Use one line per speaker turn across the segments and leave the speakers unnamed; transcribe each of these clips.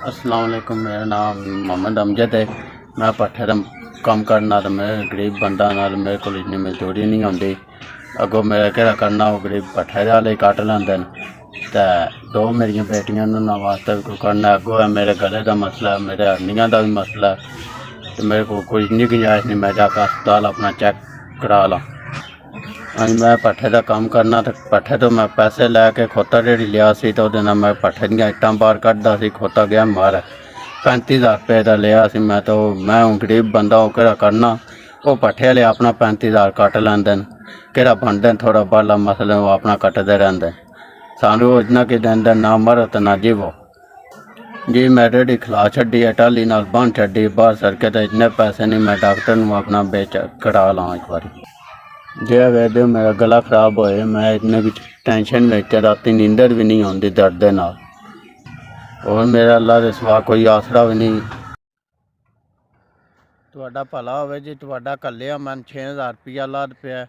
अस्सलाम वालेकुम। मेरा नाम मोहम्मद अमजद है। मैं पट्ठे दा कम्म करना ते मैं गरीब बंदा नाल मेरे कोल इन्नी मजदूरी नहीं होंदी। अगों मेरा केह्ड़ा करना ओह् गरीब पट्ठे दे आह्ले कट्ट लैंदे न ते दो मेरियां बेटियां न उन्हां वास्ते बी कोई करना। अगों है मेरे गले दा मसला, मेरे हड्डियां दा भी मसला ते मेरे कोल कोई इन्नी गुंजाइश नहीं मैं जाके अस्पताल अपना चेक करा लां। अज मैं पट्ठे का काम करना तो पट्ठे तो मैं पैसे लैके खोता रेड़ी लिया सी तो उहदे नाल मैं पट्ठे दियां इट्टां बाहर कड्ढदा सी। खोता गया मार 35,000 रुपये का लिया सी मैं तो। मैं हूँ गरीब बंदा ओह् केह्ड़ा करना। ओह् पट्ठे आह्ले अपना 35,000 कट्ट लैंदे न, केह्ड़ा बनदे न थोड़ा बाला मसले ओह् अपना कट्टदे रैंह्दे न। सानू इन्ना कि दिंदे ना मरो ते ना जीवो। जी मैं रेड़ी खला छड्डी है, टाली नाल बन छड्डी बाहर सड़के ते इन्ने पैसे नहीं मैं डॉक्टर नूं अपना बेच करा लां इक बारी। जे वेदे मेरा गला खराब होए मैं इतने भी टेंशन में राती नींदर भी नहीं आती दर्द दे नाल। और मेरा अल्लाह दे सिवा कोई आसरा भी नहीं। तुहाडा भला होवे जी, तुहाडा कल्लिया मैं 6,000 रुपया लाद पिया।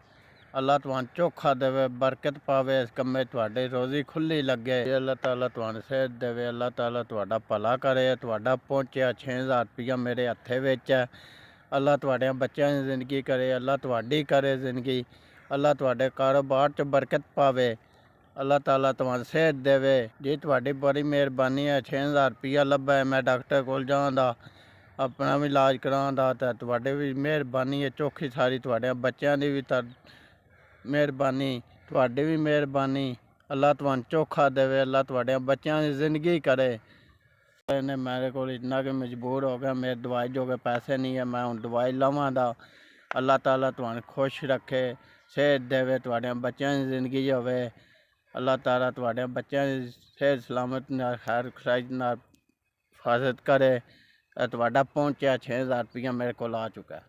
अल्लाह तुहानू चोखा देवे, बरकत पावे इस कम्मे, तुहाडी रोजी खुली लगे। अल्लाह ताला तुहानू सेहत देवे, अल्लाह ताला तुहाडा भला करे। तुहाडा पहुंचिया 6,000 रुपया मेरे हत्थे विच है। अल्लाह तुहाडे बच्चों की जिंदगी करे, अल्लाह तुहाडी करे जिंदगी। अल्लाह तुहाडे कारोबार च बरकत पावे। अल्लाह ताला तुहानू सेहत देवे। जी तुहाडी बड़ी मेहरबानी है। 6,000 रुपया लब्भा है, मैं डॉक्टर कोल जान दा, अपना भी इलाज करान दा ते तुहाडे भी मेहरबानी है चौखी सारी। तुहाडे बच्चों की भी मेहरबानी, तुहाडी भी मेहरबानी। अल्लाह तुहानू चोखा देवे, अल्लाह तुहाडे बच्चों की जिंदगी करे। ने मेरे को इतना कि मजबूर हो गया, मेरे दवाई जो के पैसे नहीं है, मैं हूँ दवाई लवां दा। अल्लाह ताला तुहानू खुश रखे, सेहत देवे, तुहाडे बच्चों की जिंदगी होवे। अल्लाह ताला तुहाडे बच्चों की सेहत सलामत नाल खैर खुशाई नाल हिफाजत करे। तुहाडा पहुंचा 6,000 रुपया मेरे को आ चुका है।